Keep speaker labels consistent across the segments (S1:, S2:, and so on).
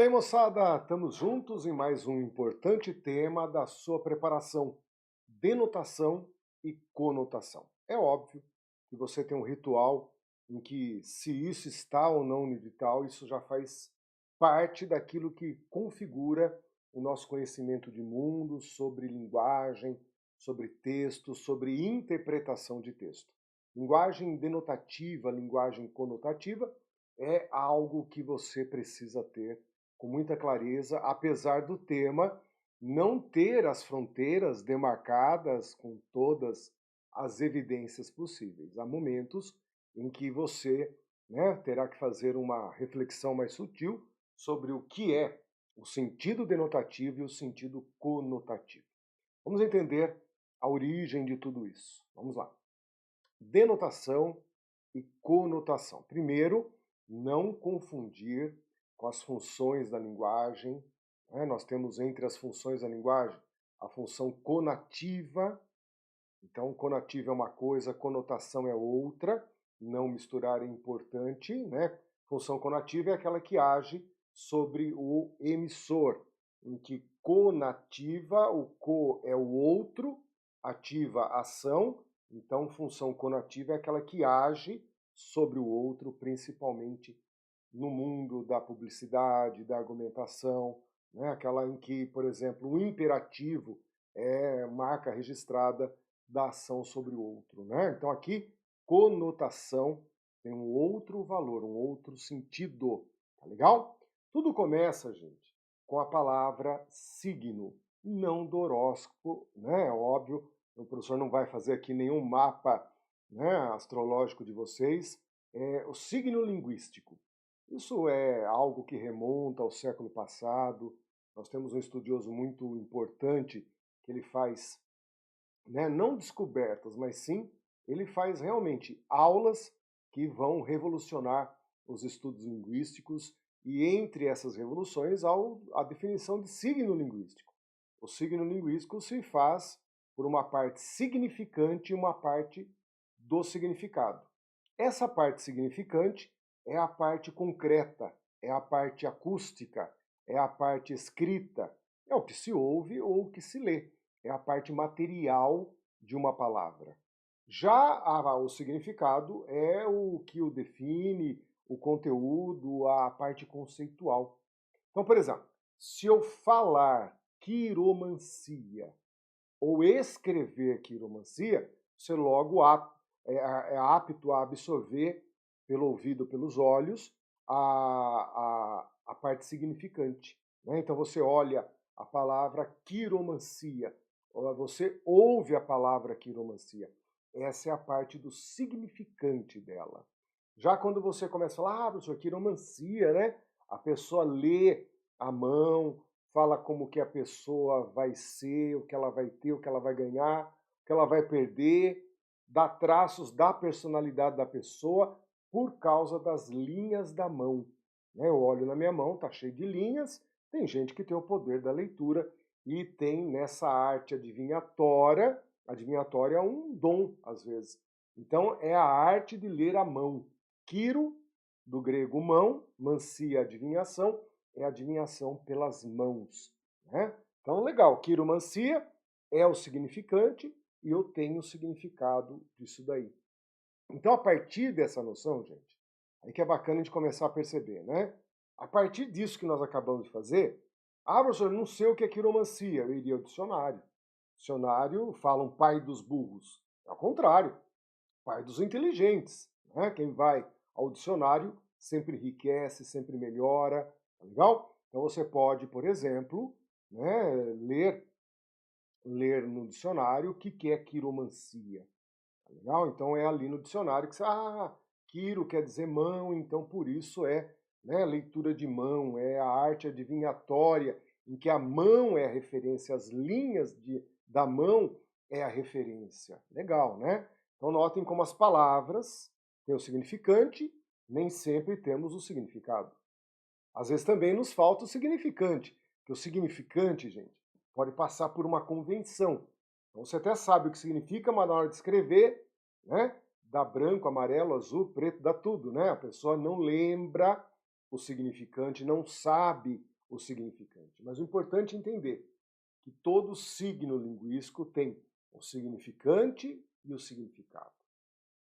S1: bem, moçada? Estamos juntos em mais um importante tema da sua preparação: denotação e conotação. É óbvio que você tem um ritual em que, se isso está ou não no edital, isso já faz parte daquilo que configura o nosso conhecimento de mundo, sobre linguagem, sobre texto, sobre interpretação de texto. Linguagem denotativa, linguagem conotativa é algo que você precisa ter com muita clareza, apesar do tema não ter as fronteiras demarcadas com todas as evidências possíveis. Há momentos em que você, terá que fazer uma reflexão mais sutil sobre o que é o sentido denotativo e o sentido conotativo. Vamos entender a origem de tudo isso. Vamos lá. Denotação e conotação. Primeiro, não confundir com as funções da linguagem. Nós temos entre as funções da linguagem a função conativa. Então, conativa é uma coisa, conotação é outra. Não misturar é importante, né? Função conativa é aquela que age sobre o emissor, em que conativa, o co é o outro, ativa ação. Então, função conativa é aquela que age sobre o outro, principalmente no mundo da publicidade, da argumentação, né? Aquela em que, por exemplo, o imperativo é marca registrada da ação sobre o outro, né? Então aqui, conotação tem um outro valor, um outro sentido, tá legal? Tudo começa, gente, com a palavra signo, não do horóscopo, né? Óbvio, o professor não vai fazer aqui nenhum mapa, né, astrológico de vocês, é o signo linguístico. Isso é algo que remonta ao século passado. Nós temos um estudioso muito importante que ele faz, não descobertas, mas sim ele faz realmente aulas que vão revolucionar os estudos linguísticos, e entre essas revoluções há a definição de signo linguístico. O signo linguístico se faz por uma parte significante e uma parte do significado. Essa parte significante é a parte concreta, é a parte acústica, é a parte escrita, é o que se ouve ou o que se lê, é a parte material de uma palavra. Já o significado é o que o define, o conteúdo, a parte conceitual. Então, por exemplo, se eu falar quiromancia ou escrever quiromancia, você logo é apto a absorver pelo ouvido, pelos olhos, a parte significante, né? Então você olha a palavra quiromancia, você ouve a palavra quiromancia. Essa é a parte do significante dela. Já quando você começa a falar, professor, quiromancia, né? A pessoa lê a mão, fala como que a pessoa vai ser, o que ela vai ter, o que ela vai ganhar, o que ela vai perder, dá traços da personalidade da pessoa por causa das linhas da mão. Eu olho na minha mão, tá cheio de linhas, tem gente que tem o poder da leitura e tem nessa arte adivinhatória é um dom, às vezes. Então, é a arte de ler a mão. Quiro, do grego mão, mancia, adivinhação, é adivinhação pelas mãos, né? Então, legal, quiromancia é o significante e eu tenho o significado disso daí. Então, a partir dessa noção, gente, aí que é bacana de começar a perceber, né? A partir disso que nós acabamos de fazer, professor, não sei o que é quiromancia, eu iria ao dicionário. Dicionário fala um pai dos burros. É ao contrário, pai dos inteligentes, né? Quem vai ao dicionário sempre enriquece, sempre melhora, tá legal? Então você pode, por exemplo, né, ler no dicionário o que é quiromancia. Tá legal? Então é ali no dicionário que você, quiro quer dizer mão, então por isso é, né, leitura de mão, é a arte adivinhatória, em que a mão é a referência, as linhas da mão é a referência. Legal, né? Então notem como as palavras têm o significante, nem sempre temos o significado. Às vezes também nos falta o significante, que o significante, gente, pode passar por uma convenção. Então você até sabe o que significa, mas na hora de escrever, né, dá branco, amarelo, azul, preto, dá tudo, né? A pessoa não lembra o significante, não sabe o significante. Mas o importante é entender que todo signo linguístico tem o significante e o significado.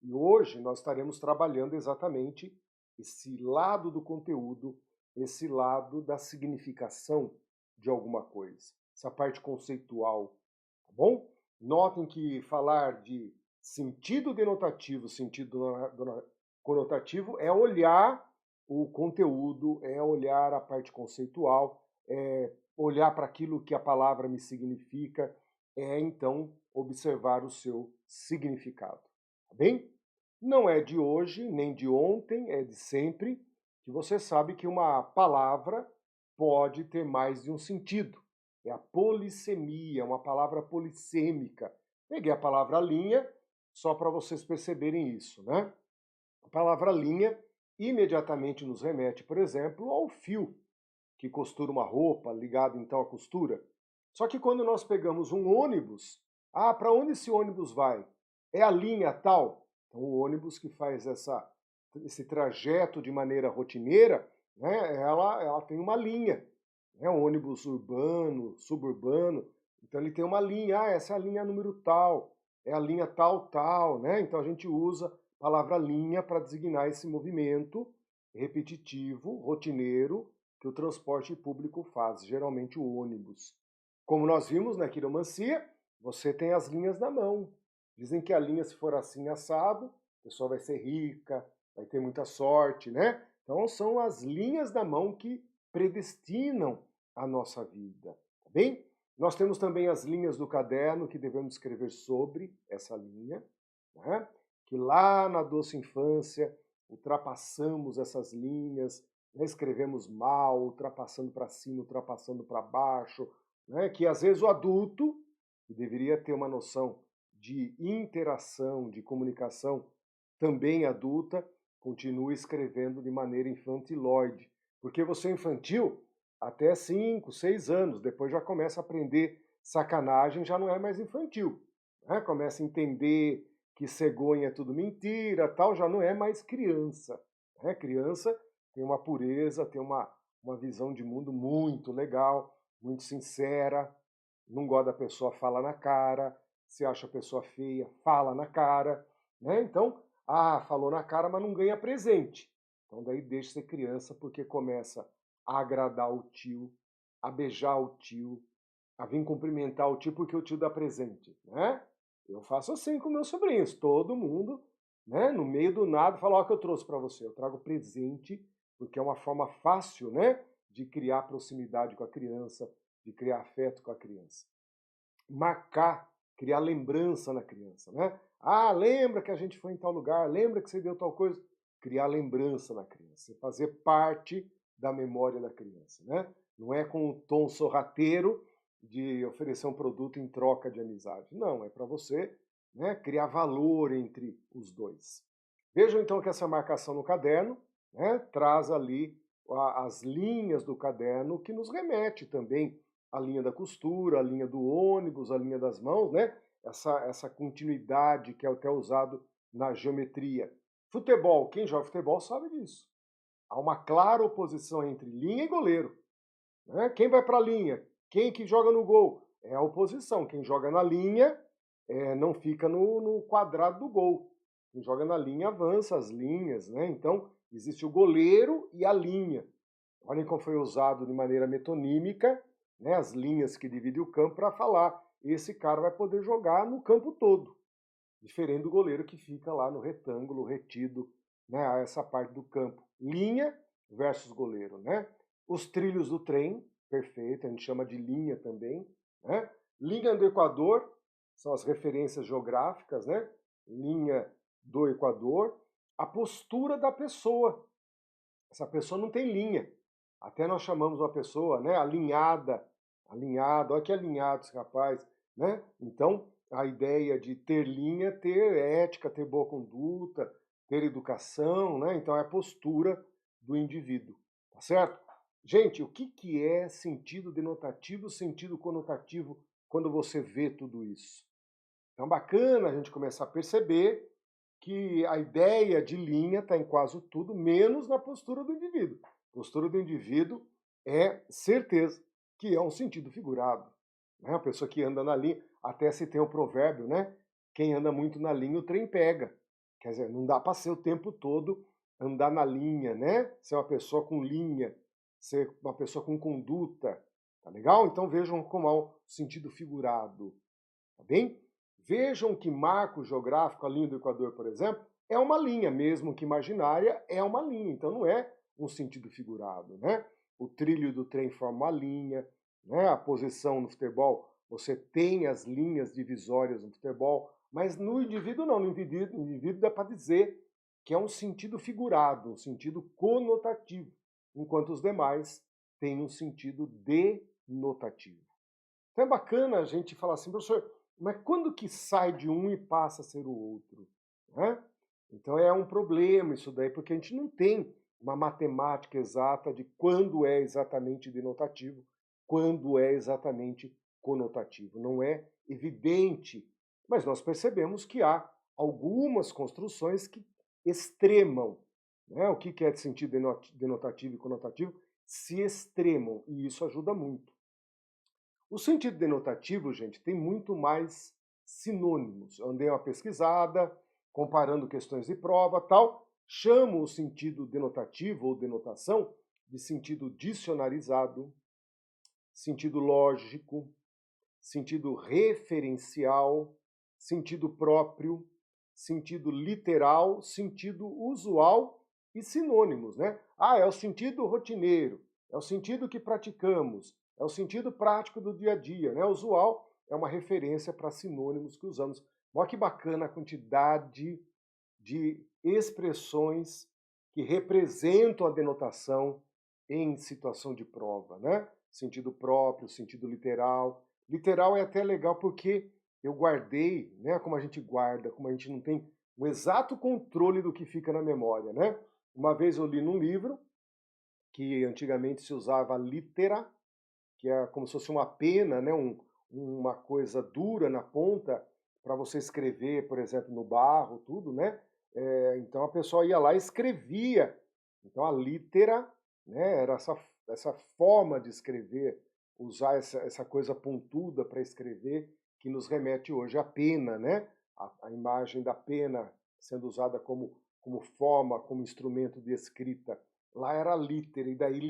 S1: E hoje nós estaremos trabalhando exatamente esse lado do conteúdo, esse lado da significação de alguma coisa, essa parte conceitual, tá bom? Notem que falar de sentido denotativo, sentido conotativo, é olhar o conteúdo, é olhar a parte conceitual, é olhar para aquilo que a palavra me significa, é então observar o seu significado, tá bem? Não é de hoje, nem de ontem, é de sempre, que você sabe que uma palavra pode ter mais de um sentido. É a polissemia, uma palavra polissêmica. Peguei a palavra linha só para vocês perceberem isso, né? A palavra linha imediatamente nos remete, por exemplo, ao fio que costura uma roupa, ligado então à costura. Só que quando nós pegamos um ônibus, para onde esse ônibus vai? É a linha tal? Então o ônibus que faz esse trajeto de maneira rotineira, né, ela tem uma linha. É um ônibus urbano, suburbano, então ele tem uma linha, essa é a linha número tal, é a linha tal, tal, né? Então a gente usa a palavra linha para designar esse movimento repetitivo, rotineiro, que o transporte público faz, geralmente o ônibus. Como nós vimos na quiromancia, você tem as linhas na mão. Dizem que a linha, se for assim assado, a pessoa vai ser rica, vai ter muita sorte, né? Então são as linhas da mão que predestinam a nossa vida, tá bem? Nós temos também as linhas do caderno que devemos escrever sobre essa linha, né? Que lá na doce infância ultrapassamos essas linhas, né? Escrevemos mal, ultrapassando para cima, ultrapassando para baixo, né? Que às vezes o adulto, que deveria ter uma noção de interação, de comunicação também adulta, continua escrevendo de maneira infantiloide. Porque você é infantil até 5, 6 anos, depois já começa a aprender sacanagem, já não é mais infantil. Né? Começa a entender que cegonha é tudo mentira, tal, já não é mais criança. Né? Criança tem uma pureza, tem uma visão de mundo muito legal, muito sincera, não gosta da pessoa, fala na cara, se acha a pessoa feia, fala na cara. Né? Então, falou na cara, mas não ganha presente. Então daí deixa de ser criança porque começa a agradar o tio, a beijar o tio, a vir cumprimentar o tio porque o tio dá presente, né? Eu faço assim com meus sobrinhos, todo mundo, né, no meio do nada, fala, ó, que eu trouxe para você, eu trago presente, porque é uma forma fácil, né, de criar proximidade com a criança, de criar afeto com a criança. Marcar, criar lembrança na criança, né? Lembra que a gente foi em tal lugar, lembra que você deu tal coisa? Criar lembrança na criança, fazer parte da memória da criança, né? Não é com o tom sorrateiro de oferecer um produto em troca de amizade. Não, é para você, né, criar valor entre os dois. Vejam então que essa marcação no caderno, né, traz ali as linhas do caderno que nos remete também à linha da costura, à linha do ônibus, à linha das mãos, né? Essa continuidade que é até usado na geometria. Futebol, quem joga futebol sabe disso. Há uma clara oposição entre linha e goleiro. Né? Quem vai para a linha? Quem que joga no gol? É a oposição. Quem joga na linha não fica no quadrado do gol. Quem joga na linha avança as linhas. Né? Então, existe o goleiro e a linha. Olhem como foi usado de maneira metonímica, né, as linhas que dividem o campo para falar esse cara vai poder jogar no campo todo. Diferente do goleiro que fica lá no retângulo, retido, né, a essa parte do campo. Linha versus goleiro, né? Os trilhos do trem, perfeito, a gente chama de linha também, né? Linha do Equador, são as referências geográficas, né? Linha do Equador. A postura da pessoa. Essa pessoa não tem linha. Até nós chamamos uma pessoa, né, alinhada, olha que alinhado esse rapaz, né? Então, a ideia de ter linha, ter ética, ter boa conduta, ter educação, né? Então é a postura do indivíduo, tá certo? Gente, o que é sentido denotativo, sentido conotativo quando você vê tudo isso? Então, bacana a gente começar a perceber que a ideia de linha está em quase tudo, menos na postura do indivíduo. A postura do indivíduo é certeza que é um sentido figurado. Né? A pessoa que anda na linha, até se tem o provérbio, né? Quem anda muito na linha, o trem pega. Quer dizer, não dá para ser o tempo todo andar na linha, né? Ser uma pessoa com linha, ser uma pessoa com conduta, tá legal? Então vejam como há um sentido figurado, tá bem? Vejam que marco geográfico, a linha do Equador, por exemplo, é uma linha, mesmo que imaginária, é uma linha, então não é um sentido figurado, né? O trilho do trem forma uma linha, né? A posição no futebol, você tem as linhas divisórias no futebol, mas no indivíduo não, no indivíduo dá para dizer que é um sentido figurado, um sentido conotativo, enquanto os demais têm um sentido denotativo. Então é bacana a gente falar assim, professor, mas quando que sai de um e passa a ser o outro? Né? Então é um problema isso daí, porque a gente não tem uma matemática exata de quando é exatamente denotativo, quando é exatamente conotativo. Não é evidente, mas nós percebemos que há algumas construções que extremam, né? O que é de sentido denotativo e conotativo, se extremam, e isso ajuda muito. O sentido denotativo, gente, tem muito mais sinônimos. Eu andei uma pesquisada, comparando questões de prova, tal, chamo o sentido denotativo ou denotação de sentido dicionarizado, sentido lógico, sentido referencial, sentido próprio, sentido literal, sentido usual e sinônimos, né? Ah, é o sentido rotineiro, é o sentido que praticamos, é o sentido prático do dia a dia, né? Usual é uma referência para sinônimos que usamos. Olha que bacana a quantidade de expressões que representam a denotação em situação de prova, né? Sentido próprio, sentido literal. Literal é até legal porque eu guardei, né? Como a gente guarda, como a gente não tem o exato controle do que fica na memória, né? Uma vez eu li num livro que antigamente se usava litera, que é como se fosse uma pena, né? Uma coisa dura na ponta para você escrever, por exemplo, no barro, tudo, né? Então a pessoa ia lá e escrevia. Então a litera, né, era essa forma de escrever, usar essa coisa pontuda para escrever, que nos remete hoje à pena, né? A imagem da pena sendo usada como forma, como instrumento de escrita. Lá era litera, e daí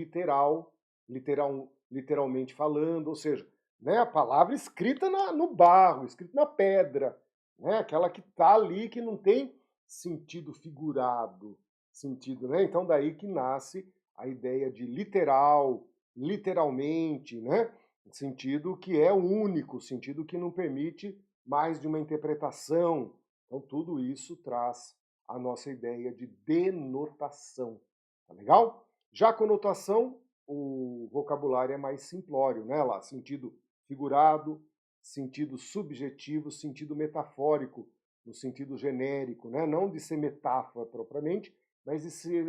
S1: literalmente falando, ou seja, né, a palavra escrita no barro, escrita na pedra, né, aquela que está ali, que não tem sentido figurado, sentido, né? Então daí que nasce a ideia de literal, literalmente, né? Sentido que é único, sentido que não permite mais de uma interpretação. Então tudo isso traz a nossa ideia de denotação, tá legal? Já a conotação, o vocabulário é mais simplório, né? Lá, sentido figurado, sentido subjetivo, sentido metafórico, no sentido genérico, né? Não de ser metáfora propriamente, mas de ser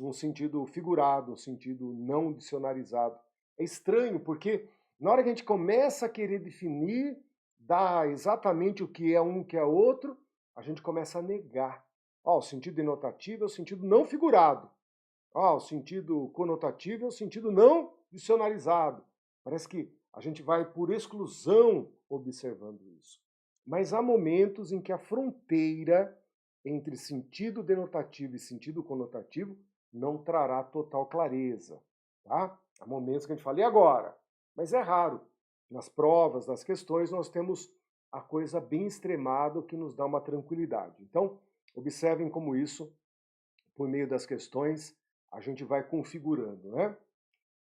S1: um sentido figurado, um sentido não dicionarizado. É estranho, porque na hora que a gente começa a querer definir, dar exatamente o que é um, o que é outro, a gente começa a negar. O sentido denotativo é o sentido não figurado. O sentido conotativo é o sentido não dicionarizado. Parece que a gente vai por exclusão observando isso. Mas há momentos em que a fronteira entre sentido denotativo e sentido conotativo não trará total clareza. Tá? Há momentos que a gente fala, e agora? Mas é raro. Nas provas, nas questões, nós temos a coisa bem extremada, o que nos dá uma tranquilidade. Então, observem como isso, por meio das questões, a gente vai configurando, né?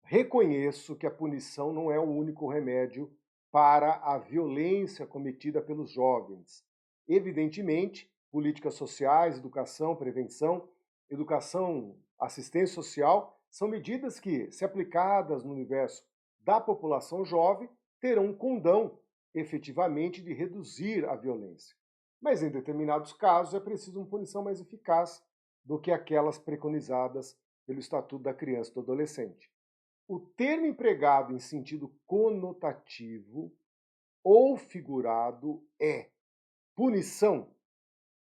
S1: Reconheço que a punição não é o único remédio para a violência cometida pelos jovens. Evidentemente, políticas sociais, educação, prevenção, educação, assistência social são medidas que, se aplicadas no universo da população jovem, terão um condão efetivamente de reduzir a violência. Mas em determinados casos é preciso uma punição mais eficaz do que aquelas preconizadas pelo Estatuto da Criança e do Adolescente. O termo empregado em sentido conotativo ou figurado é punição,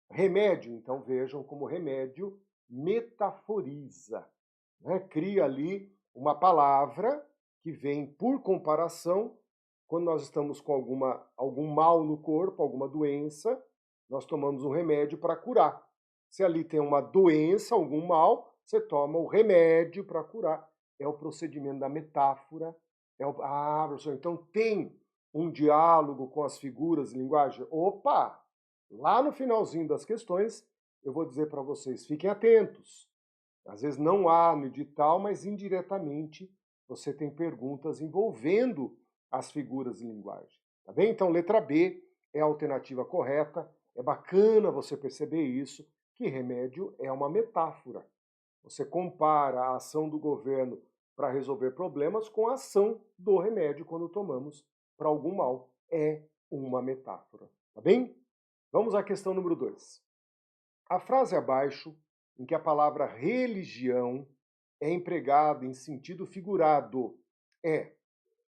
S1: remédio. Então vejam como remédio metaforiza, né? Cria ali uma palavra que vem por comparação. Quando nós estamos com algum mal no corpo, alguma doença, nós tomamos um remédio para curar. Se ali tem uma doença, algum mal, você toma o remédio para curar. É o procedimento da metáfora. Professor, então tem um diálogo com as figuras de linguagem? Opa! Lá no finalzinho das questões, eu vou dizer para vocês, fiquem atentos. Às vezes não há no edital, mas indiretamente você tem perguntas envolvendo as figuras de linguagem. Tá bem? Então, letra B é a alternativa correta. É bacana você perceber isso, que remédio é uma metáfora. Você compara a ação do governo para resolver problemas com a ação do remédio quando tomamos para algum mal. É uma metáfora. Tá bem? Vamos à questão número 2. A frase abaixo, em que a palavra religião é empregada em sentido figurado, é: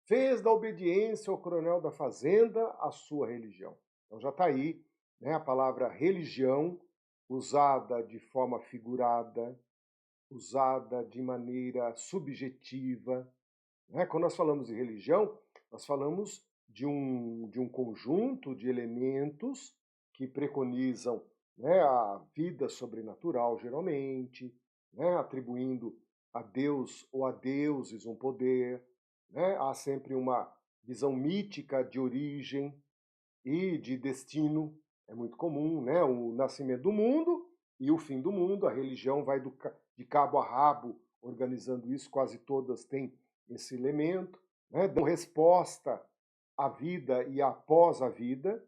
S1: fez da obediência ao coronel da fazenda a sua religião. Então já está aí, né, a palavra religião, usada de forma figurada, usada de maneira subjetiva. Né? Quando nós falamos de religião, nós falamos de um conjunto de elementos que preconizam, né, a vida sobrenatural, geralmente, né, atribuindo a Deus ou a deuses um poder. Né? Há sempre uma visão mítica de origem e de destino. É muito comum, né? O nascimento do mundo e o fim do mundo. A religião vai de cabo a rabo organizando isso, quase todas têm esse elemento. Né? Dão resposta à vida e após a vida.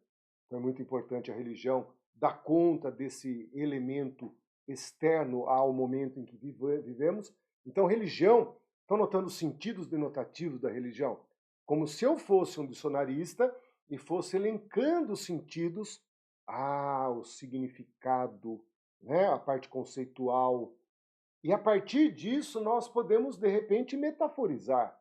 S1: Então é muito importante a religião dar conta desse elemento externo ao momento em que vivemos. Então, religião, estão notando os sentidos denotativos da religião? Como se eu fosse um dicionarista e fosse elencando os sentidos, o significado, né, a parte conceitual. E a partir disso nós podemos, de repente, metaforizar.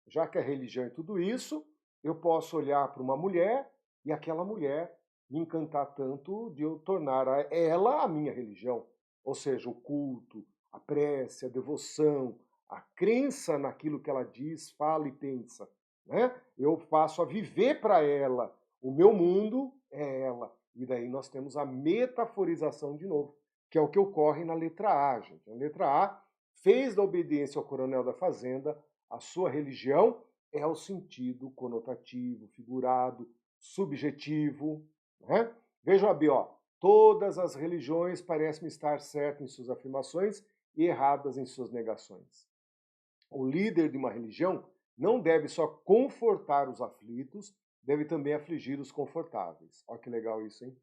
S1: Já que a religião é tudo isso, eu posso olhar para uma mulher e aquela mulher me encantar tanto de eu tornar ela a minha religião. Ou seja, o culto, a prece, a devoção, a crença naquilo que ela diz, fala e pensa. Né? Eu passo a viver para ela. O meu mundo é ela. E daí nós temos a metaforização de novo, que é o que ocorre na letra A, gente. A letra A fez da obediência ao coronel da fazenda a sua religião, é o sentido conotativo, figurado, subjetivo. Né? Vejam a B, ó. Todas as religiões parecem estar certas em suas afirmações e erradas em suas negações. O líder de uma religião não deve só confortar os aflitos, deve também afligir os confortáveis. Olha que legal isso, hein?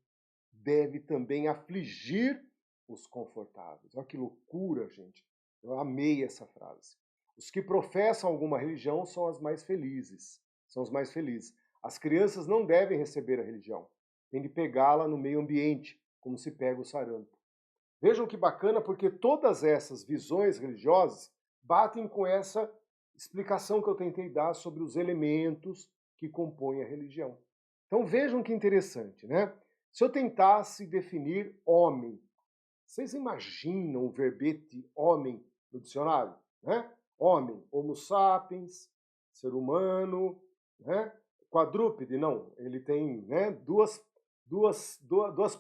S1: Deve também afligir os confortáveis. Olha que loucura, gente. Eu amei essa frase. Os que professam alguma religião são as mais felizes. São os mais felizes. As crianças não devem receber a religião. Tem de pegá-la no meio ambiente, como se pega o sarampo. Vejam que bacana, porque todas essas visões religiosas batem com essa explicação que eu tentei dar sobre os elementos que compõem a religião. Então vejam que interessante, né? Se eu tentasse definir homem, vocês imaginam o verbete homem no dicionário? Né? Homem, homo sapiens, ser humano, né? Quadrúpede, não, ele tem, né, duas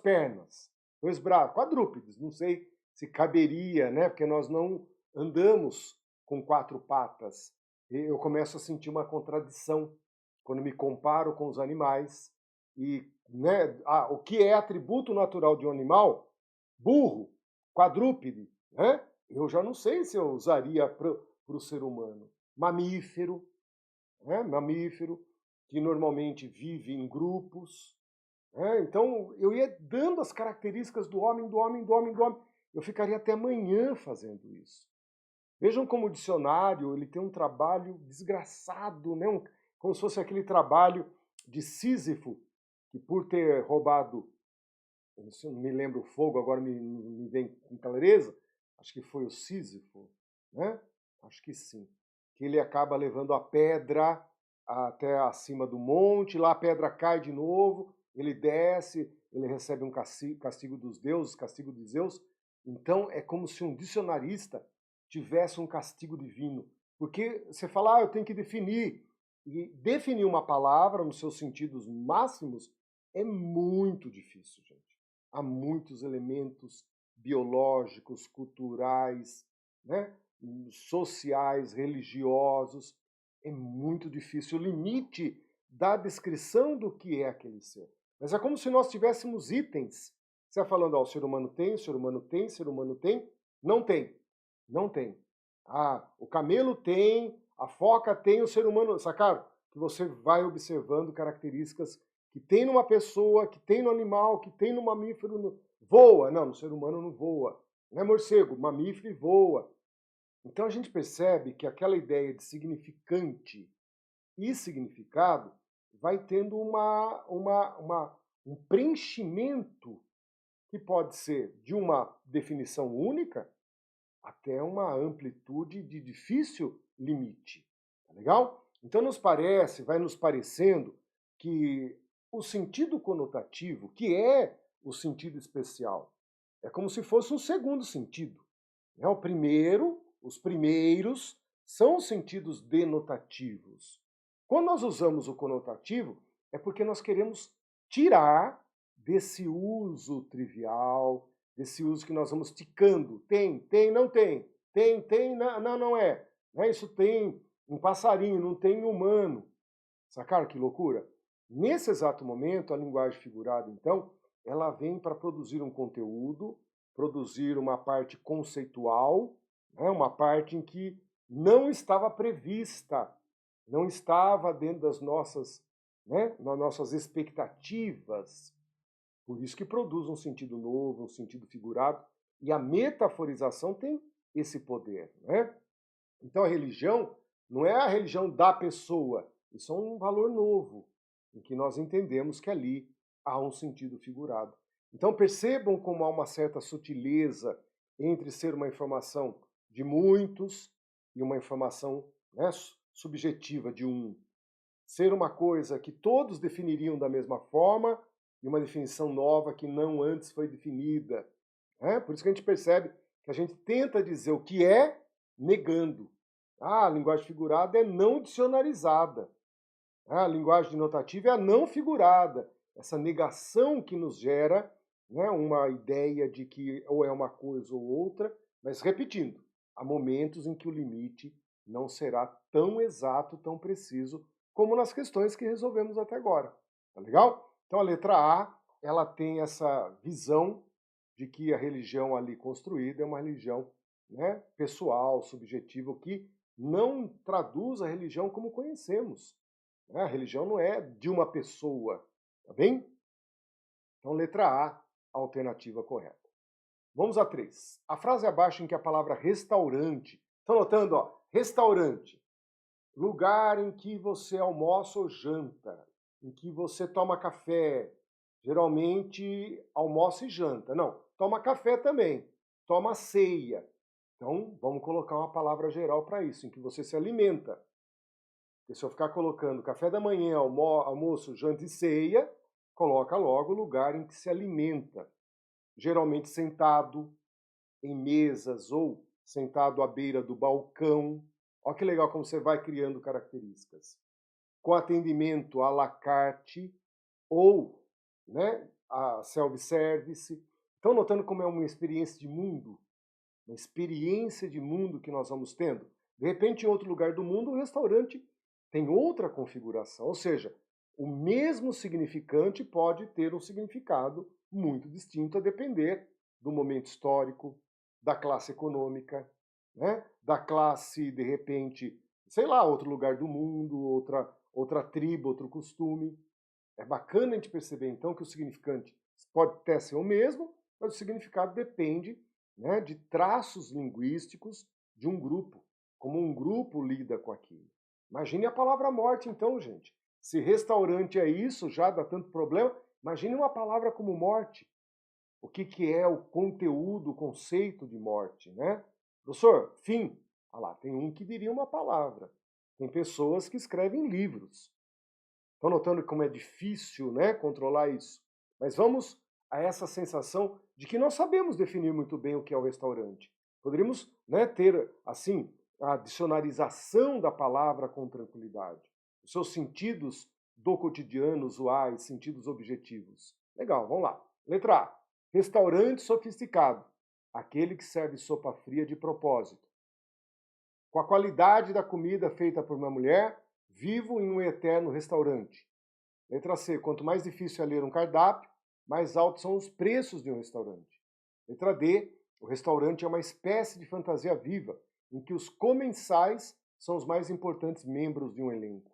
S1: pernas, dois braços, quadrúpedes, não sei se caberia, né, porque nós não andamos com quatro patas. Eu começo a sentir uma contradição quando me comparo com os animais. E, né, o que é atributo natural de um animal? Burro, quadrúpede, né? Eu já não sei se eu usaria para o ser humano. Mamífero, né? Mamífero, que normalmente vive em grupos. Né? Então, eu ia dando as características do homem, do homem, do homem, do homem. Eu ficaria até amanhã fazendo isso. Vejam como o dicionário ele tem um trabalho desgraçado, né? Como se fosse aquele trabalho de Sísifo, que por ter roubado, eu não me lembro o fogo, agora me vem com clareza, acho que foi o Sísifo, né? Acho que sim. Que ele acaba levando a pedra até acima do monte, lá a pedra cai de novo, ele desce, ele recebe um castigo dos deuses, castigo de Zeus. Então é como se um dicionarista tivesse um castigo divino. Porque você fala, eu tenho que definir. E definir uma palavra nos seus sentidos máximos é muito difícil, gente. Há muitos elementos biológicos, culturais, né, sociais, religiosos. É muito difícil o limite da descrição do que é aquele ser. Mas é como se nós tivéssemos itens. Você vai falando, o ser humano tem, o ser humano tem, o ser humano tem. Não tem. Não tem. O camelo tem, a foca tem, o ser humano. Sacaram? Que você vai observando características que tem numa pessoa, que tem no animal, que tem no mamífero. Voa. Não, no ser humano não voa. Não é morcego, mamífero voa. Então a gente percebe que aquela ideia de significante e significado vai tendo um preenchimento que pode ser de uma definição única até uma amplitude de difícil limite. Tá legal? Então vai nos parecendo que o sentido conotativo, que é o sentido especial, é como se fosse um segundo sentido. O primeiro, os primeiros, são os sentidos denotativos. Quando nós usamos o conotativo, é porque nós queremos tirar desse uso trivial, desse uso que nós vamos ticando. Tem, não tem. Tem, não é. Isso tem um passarinho, não tem humano. Sacaram que loucura? Nesse exato momento, a linguagem figurada, então, ela vem para produzir um conteúdo, produzir uma parte conceitual, uma parte em que não estava prevista, não estava dentro das nossas expectativas. Por isso que produz um sentido novo, um sentido figurado, e a metaforização tem esse poder. Então a religião não é a religião da pessoa, isso é um valor novo, em que nós entendemos que ali há um sentido figurado. Então percebam como há uma certa sutileza entre ser uma informação de muitos e uma informação subjetiva de um. Ser uma coisa que todos definiriam da mesma forma e uma definição nova que não antes foi definida. Por isso que a gente percebe que a gente tenta dizer o que é negando. A linguagem figurada é não dicionarizada. A linguagem denotativa é a não figurada. Essa negação que nos gera uma ideia de que ou é uma coisa ou outra, mas repetindo, há momentos em que o limite não será tão exato, tão preciso, como nas questões que resolvemos até agora. Tá legal? Então a letra A, ela tem essa visão de que a religião ali construída é uma religião pessoal, subjetiva, que não traduz a religião como conhecemos. A religião não é de uma pessoa, tá bem? Então, letra A, a alternativa correta. Vamos a 3. A frase abaixo em que a palavra restaurante, estão notando, restaurante, lugar em que você almoça ou janta, em que você toma café, geralmente almoça e janta. Não, toma café também, toma ceia. Então, vamos colocar uma palavra geral para isso, em que você se alimenta. Porque se eu ficar colocando café da manhã, almoço, janta e ceia, coloca logo o lugar em que se alimenta. Geralmente sentado em mesas ou sentado à beira do balcão. Olha que legal como você vai criando características. Com atendimento à la carte ou a self-service. Estão notando como é uma experiência de mundo? Uma experiência de mundo que nós vamos tendo. De repente, em outro lugar do mundo, o restaurante tem outra configuração. Ou seja, o mesmo significante pode ter um significado muito distinto a depender do momento histórico, da classe econômica, da classe, de repente, sei lá, outro lugar do mundo, outra tribo, outro costume. É bacana a gente perceber, então, que o significante pode até ser o mesmo, mas o significado depende de traços linguísticos de um grupo, como um grupo lida com aquilo. Imagine a palavra morte, então, gente. Se restaurante é isso, já dá tanto problema, imagine uma palavra como morte. O que é o conteúdo, o conceito de morte, Professor, fim. Lá, tem um que diria uma palavra. Tem pessoas que escrevem livros. Estão notando como é difícil controlar isso? Mas vamos a essa sensação de que nós sabemos definir muito bem o que é o restaurante. Poderíamos ter, assim, a dicionarização da palavra com tranquilidade. Os seus sentidos do cotidiano usuais, sentidos objetivos. Legal, vamos lá. Letra A. Restaurante sofisticado. Aquele que serve sopa fria de propósito. Com a qualidade da comida feita por uma mulher, vivo em um eterno restaurante. Letra C. Quanto mais difícil é ler um cardápio, mais altos são os preços de um restaurante. Letra D. O restaurante é uma espécie de fantasia viva, em que os comensais são os mais importantes membros de um elenco.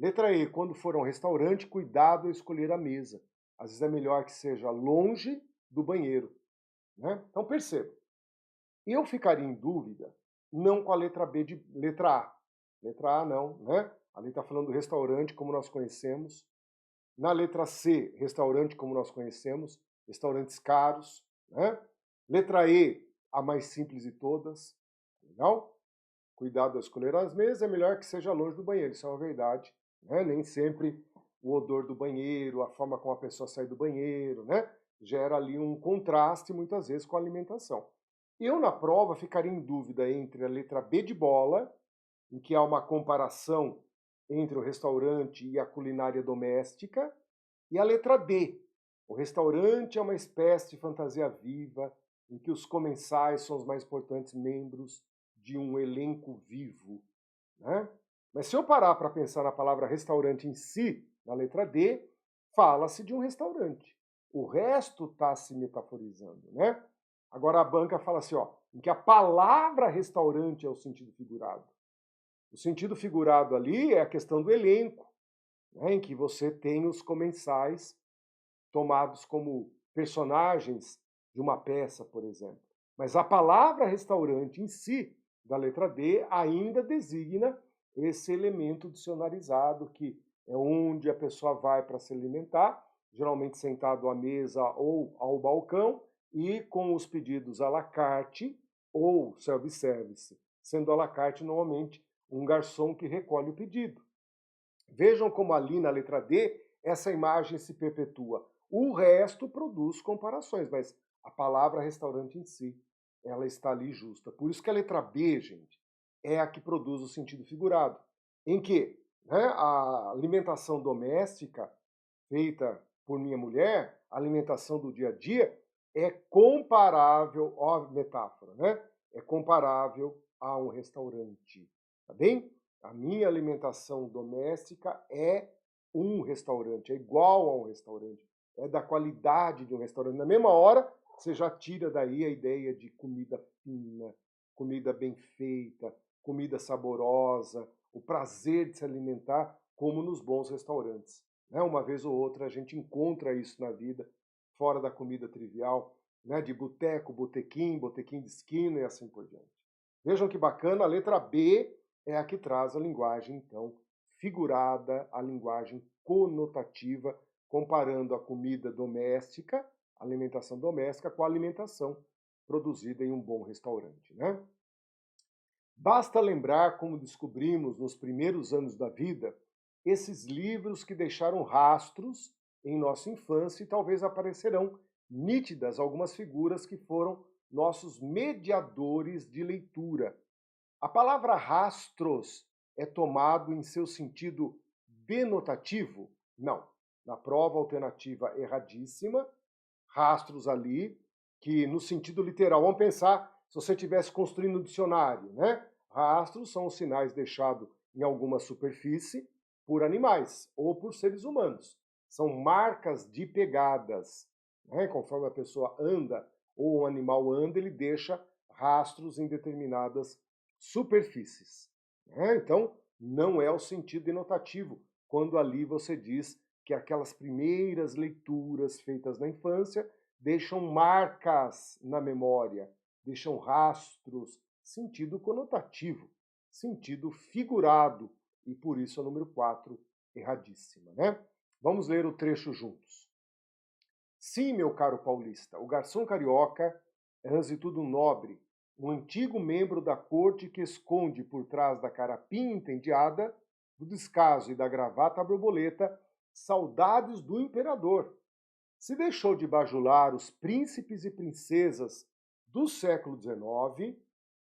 S1: Letra E. Quando for a um restaurante, cuidado ao escolher a mesa. Às vezes é melhor que seja longe do banheiro. Né? Então perceba. Eu ficaria em dúvida não com a letra B de letra A. Letra A não, né? Ali está falando do restaurante como nós conhecemos. Na letra C, restaurante como nós conhecemos, restaurantes caros, né? Letra E, a mais simples de todas. Legal? Cuidado ao escolher as mesas, é melhor que seja longe do banheiro, isso é uma verdade. Né? Nem sempre o odor do banheiro, a forma como a pessoa sai do banheiro, né? Gera ali um contraste, muitas vezes, com a alimentação. Eu, na prova, ficaria em dúvida entre a letra B de bola, em que há uma comparação entre o restaurante e a culinária doméstica, e a letra D. O restaurante é uma espécie de fantasia viva, em que os comensais são os mais importantes membros de um elenco vivo. Né? Mas se eu parar para pensar na palavra restaurante em si, na letra D, fala-se de um restaurante. O resto está se metaforizando, né? Agora a banca fala assim, ó, em que a palavra restaurante é o sentido figurado. O sentido figurado ali é a questão do elenco, né, em que você tem os comensais tomados como personagens de uma peça, por exemplo. Mas a palavra restaurante em si, da letra D, ainda designa esse elemento dicionarizado, que é onde a pessoa vai para se alimentar, geralmente sentado à mesa ou ao balcão, e com os pedidos à la carte ou self-service, sendo à la carte normalmente um garçom que recolhe o pedido. Vejam como ali na letra D essa imagem se perpetua. O resto produz comparações, mas a palavra restaurante em si, ela está ali justa. Por isso que a letra B, gente, é a que produz o sentido figurado, em que, né, a alimentação doméstica feita por minha mulher, a alimentação do dia a dia, é comparável, ó, metáfora, né? É comparável a um restaurante, tá bem? A minha alimentação doméstica é um restaurante, é igual a um restaurante, é da qualidade de um restaurante. Na mesma hora, você já tira daí a ideia de comida fina, comida bem feita, comida saborosa, o prazer de se alimentar, como nos bons restaurantes. Né? Uma vez ou outra a gente encontra isso na vida, fora da comida trivial, né? De boteco, botequim, botequim de esquina e assim por diante. Vejam que bacana, a letra B é a que traz a linguagem, então, figurada, a linguagem conotativa, comparando a comida doméstica, a alimentação doméstica, com a alimentação produzida em um bom restaurante. Né? Basta lembrar como descobrimos nos primeiros anos da vida esses livros que deixaram rastros em nossa infância e talvez aparecerão nítidas algumas figuras que foram nossos mediadores de leitura. A palavra rastros é tomado em seu sentido denotativo? Não. Na prova alternativa erradíssima, rastros ali, que no sentido literal, vamos pensar se você estivesse construindo um dicionário, né? Rastros são os sinais deixados em alguma superfície por animais ou por seres humanos. São marcas de pegadas. Né? Conforme a pessoa anda ou um animal anda, ele deixa rastros em determinadas superfícies. Né? Então, não é o sentido denotativo quando ali você diz que aquelas primeiras leituras feitas na infância deixam marcas na memória, deixam rastros, sentido conotativo, sentido figurado, e por isso a número 4, erradíssima, né? Vamos ler o trecho juntos. Sim, meu caro paulista, o garçom carioca é, antes de tudo, um nobre, um antigo membro da corte que esconde por trás da carapinha entendiada, do descaso e da gravata borboleta, saudades do imperador. Se deixou de bajular os príncipes e princesas do século XIX,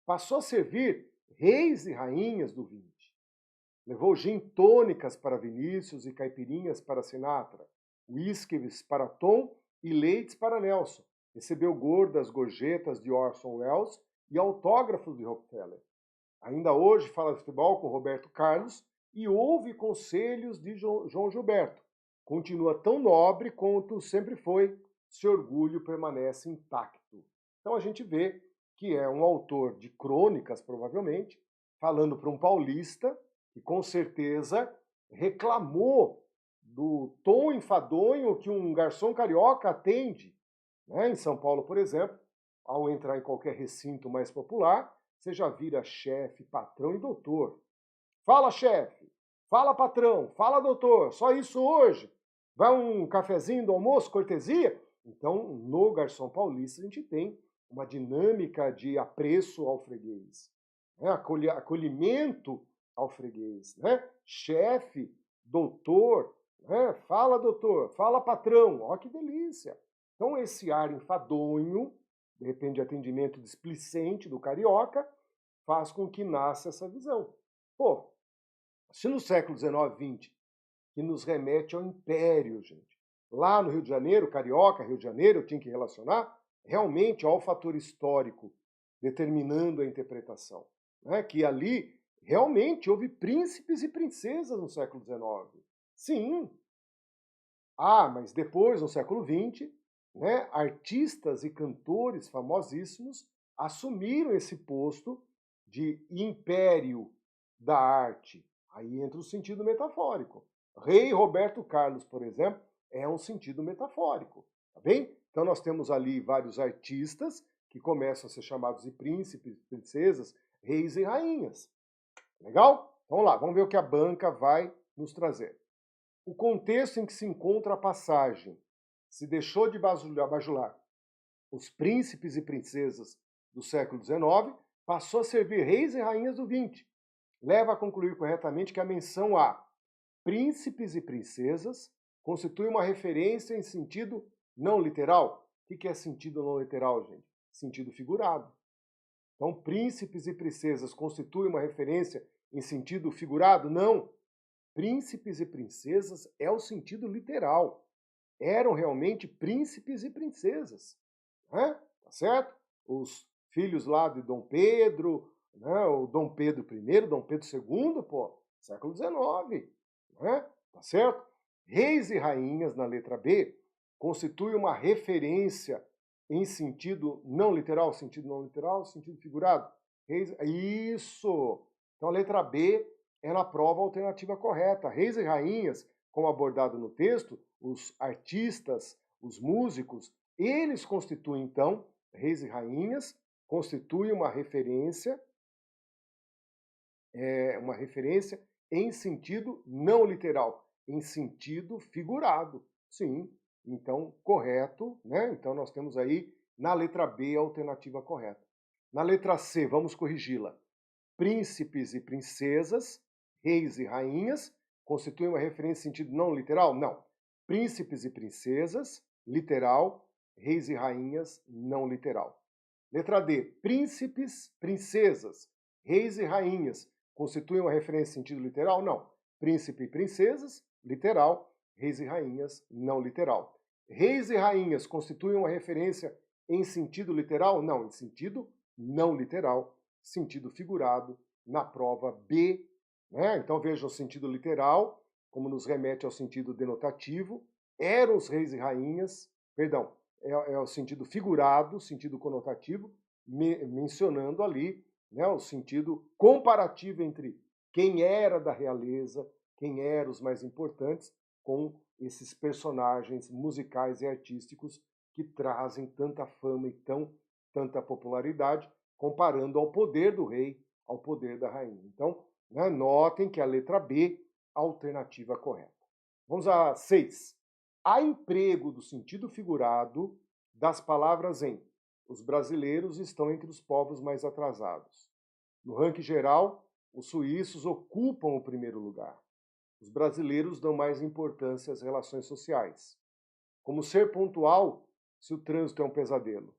S1: passou a servir reis e rainhas do 20. Levou gin tônicas para Vinícius e caipirinhas para Sinatra, whiskies para Tom e leites para Nelson. Recebeu gordas gorjetas de Orson Welles e autógrafos de Rockefeller. Ainda hoje fala de futebol com Roberto Carlos e ouve conselhos de João Gilberto. Continua tão nobre quanto sempre foi, seu orgulho permanece intacto. Então a gente vê que é um autor de crônicas, provavelmente, falando para um paulista que com certeza reclamou do tom enfadonho que um garçom carioca atende. Em São Paulo, por exemplo, ao entrar em qualquer recinto mais popular, você já vira chefe, patrão e doutor. Fala, chefe. Fala, patrão. Fala, doutor. Só isso hoje. Vai um cafezinho do almoço, cortesia? Então, no garçom paulista, a gente tem uma dinâmica de apreço ao freguês, acolhimento ao freguês. Chefe, doutor, fala, doutor. Fala, patrão. Ó, que delícia. Então, esse ar enfadonho, de repente, de atendimento displicente do carioca, faz com que nasça essa visão. Pô, se no século XIX, XX, que nos remete ao império, gente, lá no Rio de Janeiro, carioca, Rio de Janeiro, eu tinha que relacionar realmente ao fator histórico determinando a interpretação, que ali realmente houve príncipes e princesas no século XIX. Sim. Mas depois, no século XX, artistas e cantores famosíssimos assumiram esse posto de império da arte. Aí entra o sentido metafórico. Rei Roberto Carlos, por exemplo, é um sentido metafórico. Tá bem? Então nós temos ali vários artistas que começam a ser chamados de príncipes, princesas, reis e rainhas. Legal? Vamos lá, vamos ver o que a banca vai nos trazer. O contexto em que se encontra a passagem se deixou de bajular os príncipes e princesas do século XIX, passou a servir reis e rainhas do XX. Leva a concluir corretamente que a menção a príncipes e princesas constitui uma referência em sentido não literal. O que é sentido não literal, gente? Sentido figurado. Então, príncipes e princesas constituem uma referência em sentido figurado? Não. Príncipes e princesas é o sentido literal. Eram realmente príncipes e princesas. Tá certo? Os filhos lá de Dom Pedro, o Dom Pedro I, Dom Pedro II, século XIX. Tá certo? Reis e rainhas, na letra B, constitui uma referência em sentido não literal, sentido figurado. Reis, isso! Então a letra B é na prova a alternativa correta. Reis e rainhas, como abordado no texto, os artistas, os músicos, eles constituem, então, reis e rainhas, constituem uma referência em sentido não literal, em sentido figurado. Sim, então, correto, Então, nós temos aí, na letra B, a alternativa correta. Na letra C, vamos corrigi-la. Príncipes e princesas, reis e rainhas, constituem uma referência em sentido não literal? Não. Príncipes e princesas, literal, reis e rainhas, não literal. Letra D, príncipes, princesas, reis e rainhas, constituem uma referência em sentido literal? Não. Príncipe e princesas, literal, reis e rainhas, não literal. Reis e rainhas constituem uma referência em sentido literal? Não, em sentido não literal, sentido figurado, na prova B. Então veja o sentido literal, como nos remete ao sentido denotativo, eram os reis e rainhas, perdão, é o sentido figurado, sentido conotativo, mencionando ali o sentido comparativo entre quem era da realeza, quem eram os mais importantes, com esses personagens musicais e artísticos que trazem tanta fama e tanta popularidade, comparando ao poder do rei, ao poder da rainha. Então, notem que a letra B, a alternativa correta. Vamos a 6. Há emprego do sentido figurado das palavras em os brasileiros estão entre os povos mais atrasados. No ranking geral, os suíços ocupam o primeiro lugar. Os brasileiros dão mais importância às relações sociais. Como ser pontual se o trânsito é um pesadelo?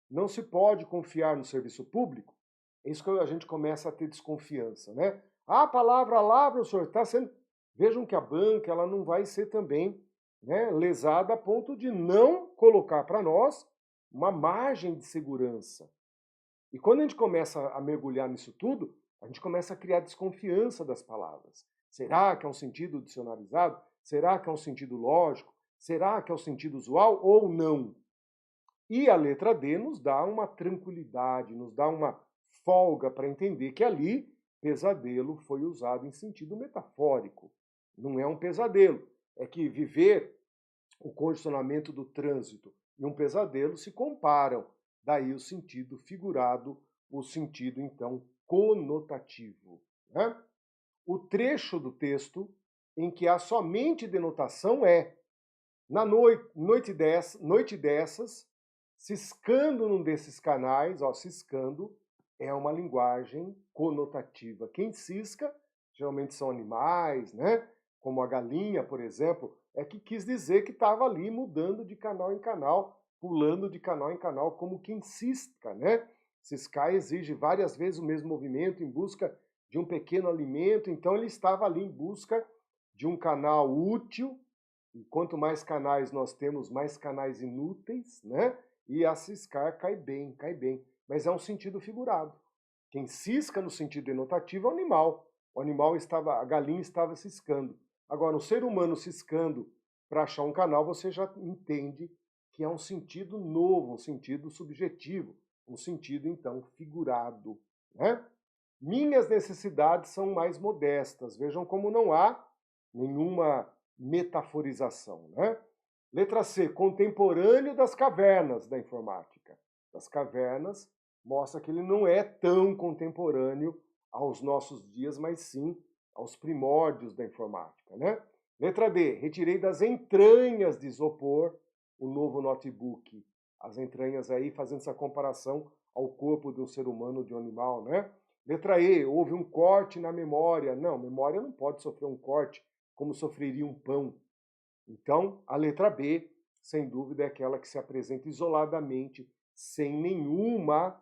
S1: Não se pode confiar no serviço público? É isso que a gente começa a ter desconfiança, né? A palavra lá, professor, está sendo... Vejam que a banca ela não vai ser também, né, lesada a ponto de não colocar para nós uma margem de segurança. E quando a gente começa a mergulhar nisso tudo, a gente começa a criar desconfiança das palavras. Será que é um sentido dicionarizado? Será que é um sentido lógico? Será que é o sentido usual ou não? E a letra D nos dá uma tranquilidade, nos dá uma folga para entender que ali pesadelo foi usado em sentido metafórico. Não é um pesadelo. É que viver o condicionamento do trânsito e um pesadelo se comparam. Daí o sentido figurado, o sentido, então, conotativo. Né? O trecho do texto em que há somente denotação é: na noite dessas, ciscando num desses canais, ó, ciscando, é uma linguagem conotativa. Quem cisca, geralmente são animais, né? Como a galinha, por exemplo, é que quis dizer que estava ali mudando de canal em canal, pulando de canal em canal, como quem cisca, né? Ciscar exige várias vezes o mesmo movimento em busca de um pequeno alimento, então ele estava ali em busca de um canal útil, e quanto mais canais nós temos, mais canais inúteis, né? E a ciscar cai bem, cai bem. Mas é um sentido figurado. Quem cisca no sentido denotativo é o animal. O animal estava, a galinha estava ciscando. Agora, o ser humano ciscando para achar um canal, você já entende que é um sentido novo, um sentido subjetivo, um sentido, então, figurado. Né? Minhas necessidades são mais modestas. Vejam como não há nenhuma metaforização. Né? Letra C, contemporâneo das cavernas da informática. Das cavernas, mostra que ele não é tão contemporâneo aos nossos dias, mas sim aos primórdios da informática. Né? Letra D, retirei das entranhas de isopor o novo notebook. As entranhas aí fazendo essa comparação ao corpo de um ser humano, de um animal. Né? Letra E, houve um corte na memória. Não, memória não pode sofrer um corte como sofreria um pão. Então, a letra B, sem dúvida, é aquela que se apresenta isoladamente, sem nenhuma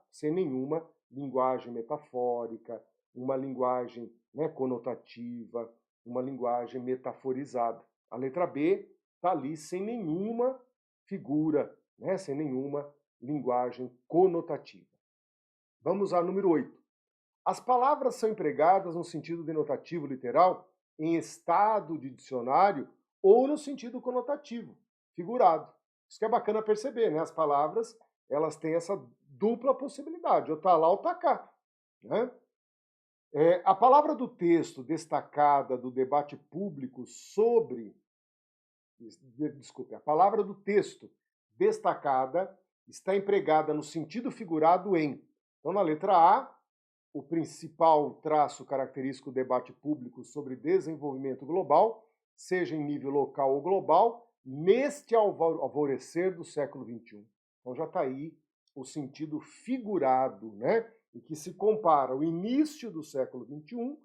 S1: linguagem metafórica, uma linguagem, né, conotativa, uma linguagem metaforizada. A letra B está ali sem nenhuma figura, né, sem nenhuma linguagem conotativa. Vamos ao número 8. As palavras são empregadas no sentido denotativo literal em estado de dicionário ou no sentido conotativo, figurado. Isso que é bacana perceber, né? As palavras, elas têm essa dupla possibilidade, ou tá lá ou tá cá. Né? A palavra do texto destacada do debate público sobre... Desculpe, a palavra do texto destacada está empregada no sentido figurado em... Então, na letra A, o principal traço característico do debate público sobre desenvolvimento global, seja em nível local ou global, neste alvorecer do século XXI. Então já está aí o sentido figurado, né? E que se compara o início do século XXI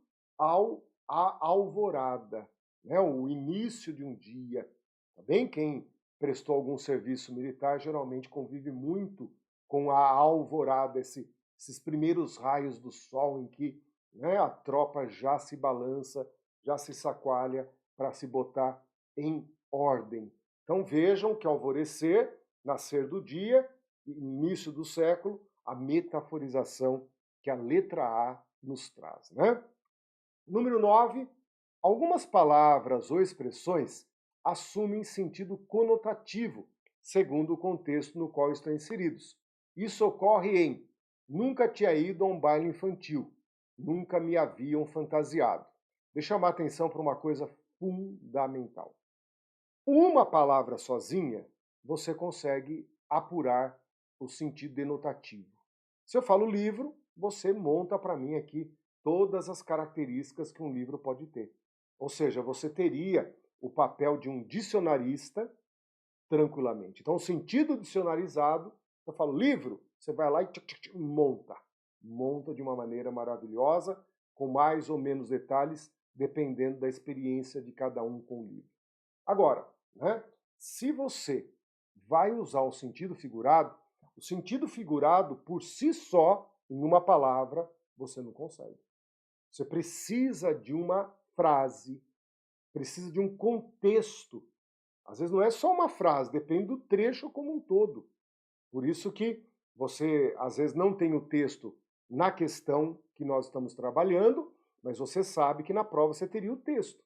S1: à alvorada, né? O início de um dia. Tá bem? Quem prestou algum serviço militar geralmente convive muito com a alvorada, esses primeiros raios do sol em que, né, a tropa já se balança, já se chacoalha para se botar em ordem. Então vejam que alvorecer, nascer do dia, início do século, a metaforização que a letra A nos traz. Né? Número 9, algumas palavras ou expressões assumem sentido conotativo, segundo o contexto no qual estão inseridos. Isso ocorre em: nunca tinha ido a um baile infantil, nunca me haviam fantasiado. Deixa eu chamar a atenção para uma coisa fundamental. Uma palavra sozinha, você consegue apurar o sentido denotativo. Se eu falo livro, você monta para mim aqui todas as características que um livro pode ter. Ou seja, você teria o papel de um dicionarista tranquilamente. Então, o sentido dicionarizado, eu falo livro, você vai lá e monta. Monta de uma maneira maravilhosa, com mais ou menos detalhes, dependendo da experiência de cada um com o livro. Agora, né, se você vai usar o sentido figurado por si só, em uma palavra, você não consegue. Você precisa de uma frase, precisa de um contexto. Às vezes não é só uma frase, depende do trecho como um todo. Por isso que você, às vezes, não tem o texto na questão que nós estamos trabalhando, mas você sabe que na prova você teria o texto.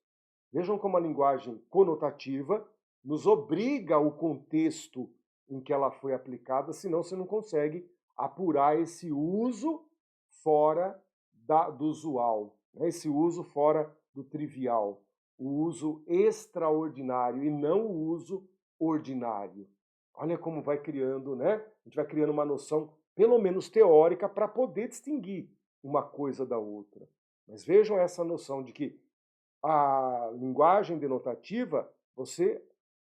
S1: Vejam como a linguagem conotativa nos obriga ao contexto em que ela foi aplicada, senão você não consegue apurar esse uso fora do usual, né? Esse uso fora do trivial, o uso extraordinário e não o uso ordinário. Olha como vai criando, né? A gente vai criando uma noção, pelo menos teórica, para poder distinguir uma coisa da outra. Mas vejam essa noção de que a linguagem denotativa você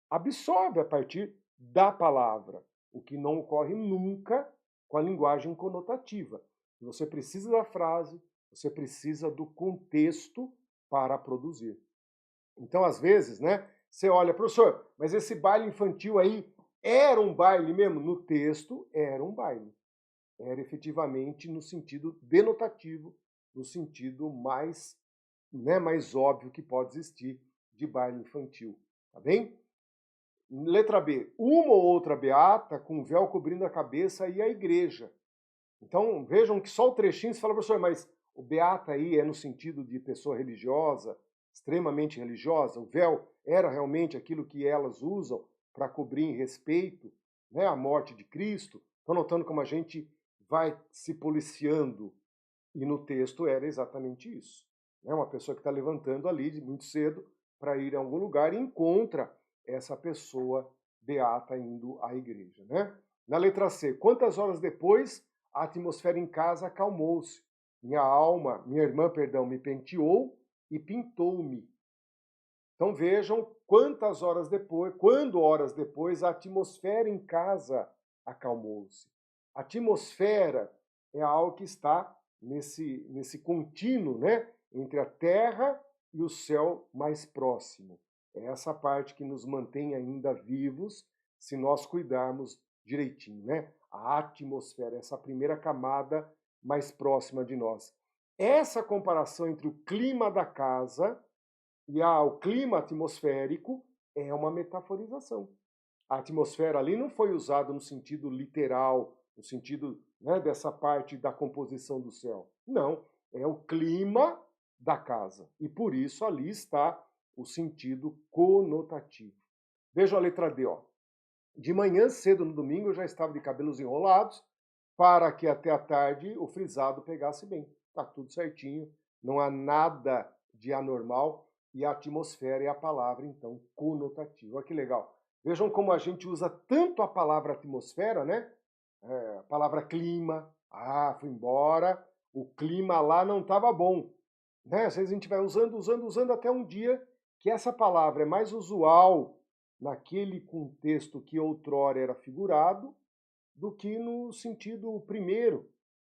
S1: absorve a partir da palavra, o que não ocorre nunca com a linguagem conotativa. Você precisa da frase, você precisa do contexto para produzir. Então, às vezes, né, você olha, professor, mas esse baile infantil aí era um baile mesmo? No texto, era um baile. Era efetivamente no sentido denotativo, no sentido mais, né, mais óbvio que pode existir de baile infantil. Tá bem? Letra B. Uma ou outra beata com véu cobrindo a cabeça e a igreja. Então, vejam que só o trechinho você fala, professor, mas o beata aí é no sentido de pessoa religiosa, extremamente religiosa? O véu era realmente aquilo que elas usam para cobrir em respeito, né, à morte de Cristo? Estão notando como a gente vai se policiando? E no texto era exatamente isso. Né? Uma pessoa que está levantando ali de muito cedo para ir a algum lugar e encontra essa pessoa beata indo à igreja. Né? Na letra C, quantas horas depois a atmosfera em casa acalmou-se? Minha irmã, perdão, me penteou e pintou-me. Então vejam quantas horas depois, quando horas depois a atmosfera em casa acalmou-se. A atmosfera é algo que está nesse contínuo, né, entre a terra e o céu mais próximo. É essa parte que nos mantém ainda vivos se nós cuidarmos direitinho, né? A atmosfera, essa primeira camada mais próxima de nós. Essa comparação entre o clima da casa e o clima atmosférico é uma metaforização. A atmosfera ali não foi usada no sentido literal, no sentido, né, dessa parte da composição do céu. Não, é o clima da casa. E por isso ali está o sentido conotativo. Veja a letra D. Ó. De manhã cedo no domingo eu já estava de cabelos enrolados para que até a tarde o frisado pegasse bem. Está tudo certinho, não há nada de anormal e a atmosfera é a palavra, então, conotativa. Olha que legal. Vejam como a gente usa tanto a palavra atmosfera, né? A palavra clima. Ah, foi embora, o clima lá não estava bom. Né? Às vezes a gente vai usando até um dia que essa palavra é mais usual naquele contexto que outrora era figurado do que no sentido primeiro.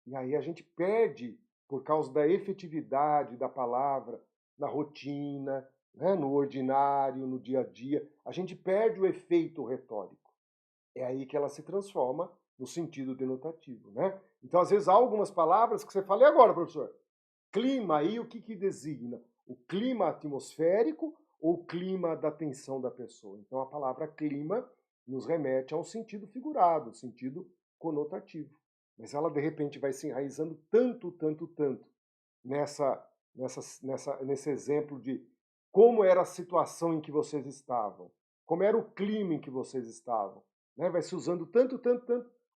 S1: E aí a gente perde, por causa da efetividade da palavra, na rotina, né, no ordinário, no dia a dia, a gente perde o efeito retórico. É aí que ela se transforma no sentido denotativo. Né? Então, às vezes, há algumas palavras que você fala, e agora, professor? Clima aí, o que designa? O clima atmosférico ou o clima da tensão da pessoa? Então, a palavra clima nos remete a um sentido figurado, um sentido conotativo. Mas ela, de repente, vai se enraizando tanto nesse exemplo de como era a situação em que vocês estavam, como era o clima em que vocês estavam. Né? Vai se usando tanto,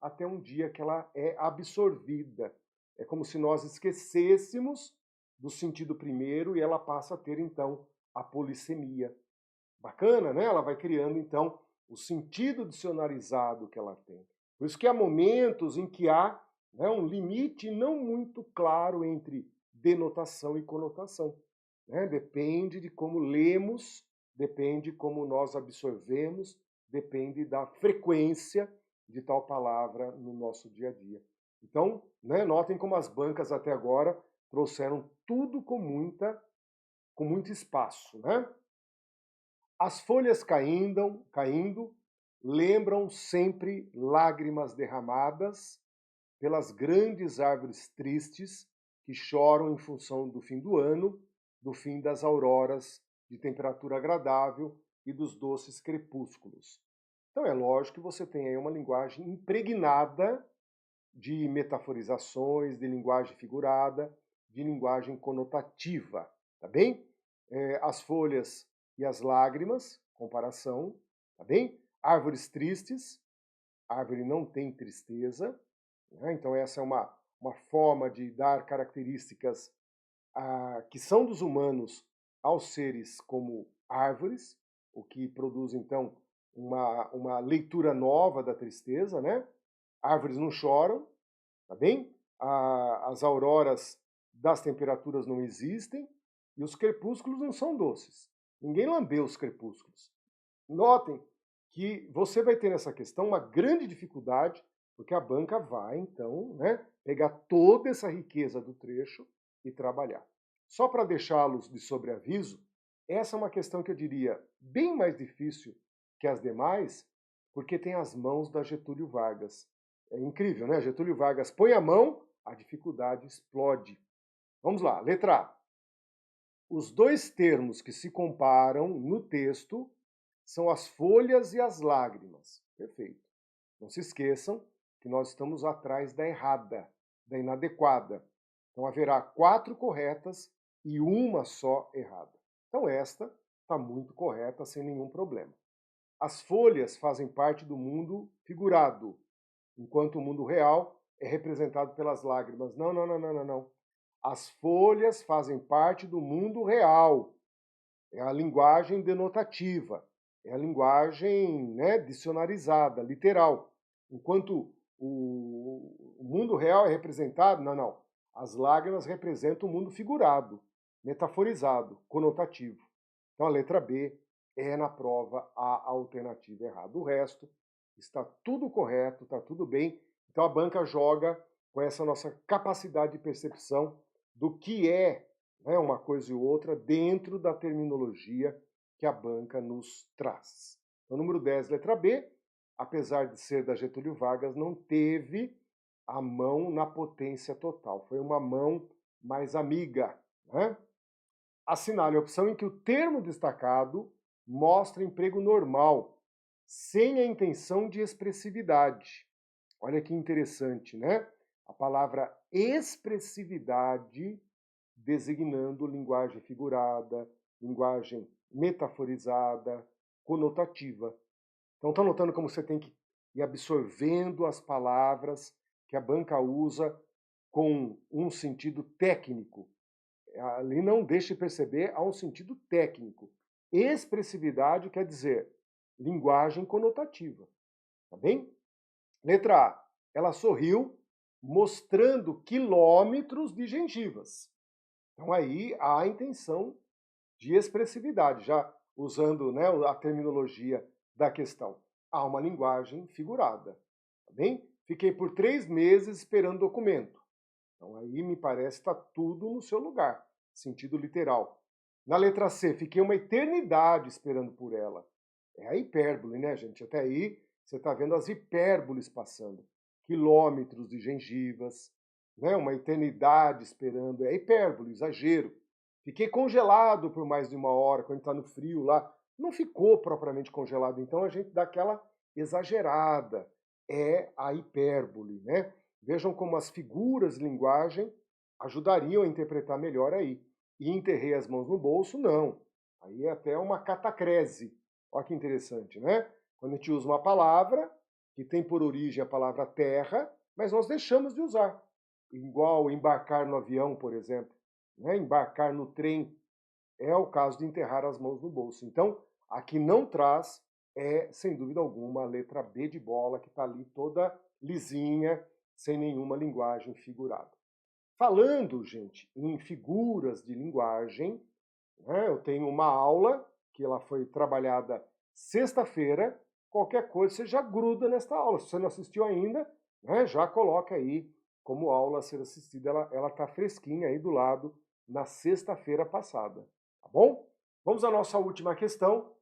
S1: até um dia que ela é absorvida. É como se nós esquecêssemos do sentido primeiro e ela passa a ter, então, a polissemia. Bacana, né? Ela vai criando, então, o sentido dicionarizado que ela tem. Por isso que há momentos em que há, né, um limite não muito claro entre denotação e conotação. Né? Depende de como lemos, depende como nós absorvemos, depende da frequência de tal palavra no nosso dia a dia. Então, né, notem como as bancas até agora trouxeram tudo com muito espaço. Né? As folhas caindo, lembram sempre lágrimas derramadas pelas grandes árvores tristes que choram em função do fim do ano, do fim das auroras de temperatura agradável e dos doces crepúsculos. Então é lógico que você tem aí uma linguagem impregnada de metaforizações, de linguagem figurada, de linguagem conotativa, tá bem? As folhas e as lágrimas, comparação, tá bem? Árvores tristes, árvore não tem tristeza, né? Então essa é uma forma de dar características que são dos humanos aos seres como árvores, o que produz então uma leitura nova da tristeza, né? Árvores não choram, tá bem? As auroras das temperaturas não existem e os crepúsculos não são doces. Ninguém lambeu os crepúsculos. Notem que você vai ter nessa questão uma grande dificuldade, porque a banca vai, então, né, pegar toda essa riqueza do trecho e trabalhar. Só para deixá-los de sobreaviso, essa é uma questão que eu diria bem mais difícil que as demais, porque tem as mãos da Getúlio Vargas. É incrível, né? Getúlio Vargas põe a mão, a dificuldade explode. Vamos lá, letra A. Os dois termos que se comparam no texto são as folhas e as lágrimas. Perfeito. Não se esqueçam que nós estamos atrás da errada, da inadequada. Então haverá 4 corretas e uma só errada. Então esta está muito correta, sem nenhum problema. As folhas fazem parte do mundo figurado, enquanto o mundo real é representado pelas lágrimas. Não, não, não, não, não, não. As folhas fazem parte do mundo real. É a linguagem denotativa, é a linguagem, né, dicionarizada, literal. Enquanto o mundo real é representado, não, não. As lágrimas representam o mundo figurado, metaforizado, conotativo. Então a letra B é na prova a alternativa errada. O resto está tudo correto, está tudo bem. Então a banca joga com essa nossa capacidade de percepção do que é, né, uma coisa e outra dentro da terminologia que a banca nos traz. Então, número 10, letra B, apesar de ser da Getúlio Vargas, não teve a mão na potência total. Foi uma mão mais amiga, né? Assinale a opção em que o termo destacado mostra emprego normal, sem a intenção de expressividade. Olha que interessante, né? A palavra expressividade designando linguagem figurada, linguagem metaforizada, conotativa. Então, está notando como você tem que ir absorvendo as palavras que a banca usa com um sentido técnico. Ali não deixe de perceber, há um sentido técnico. Expressividade quer dizer linguagem conotativa. Tá bem? Letra A. Ela sorriu mostrando quilômetros de gengivas. Então aí há a intenção de expressividade, já usando, né, a terminologia da questão. Há uma linguagem figurada. Tá bem? Fiquei por 3 meses esperando o documento. Então aí me parece que está tudo no seu lugar, sentido literal. Na letra C, fiquei uma eternidade esperando por ela. É a hipérbole, né, gente? Até aí você está vendo as hipérboles passando. Quilômetros de gengivas, né? Uma eternidade esperando. É hipérbole, exagero. Fiquei congelado por mais de 1 hora, quando está no frio lá. Não ficou propriamente congelado, então a gente dá aquela exagerada. É a hipérbole, né? Vejam como as figuras de linguagem ajudariam a interpretar melhor aí. E enterrei as mãos no bolso, não. Aí é até uma catacrese. Olha que interessante, né? Quando a gente usa uma palavra que tem por origem a palavra terra, mas nós deixamos de usar. Igual embarcar no avião, por exemplo, né? Embarcar no trem, é o caso de enterrar as mãos no bolso. Então, aqui não traz, sem dúvida alguma, a letra B de bola, que está ali toda lisinha, sem nenhuma linguagem figurada. Falando, gente, em figuras de linguagem, né, eu tenho uma aula que ela foi trabalhada sexta-feira. Qualquer coisa você já gruda nesta aula. Se você não assistiu ainda, né, já coloca aí como aula a ser assistida. Ela está fresquinha aí do lado na sexta-feira passada. Tá bom? Vamos à nossa última questão,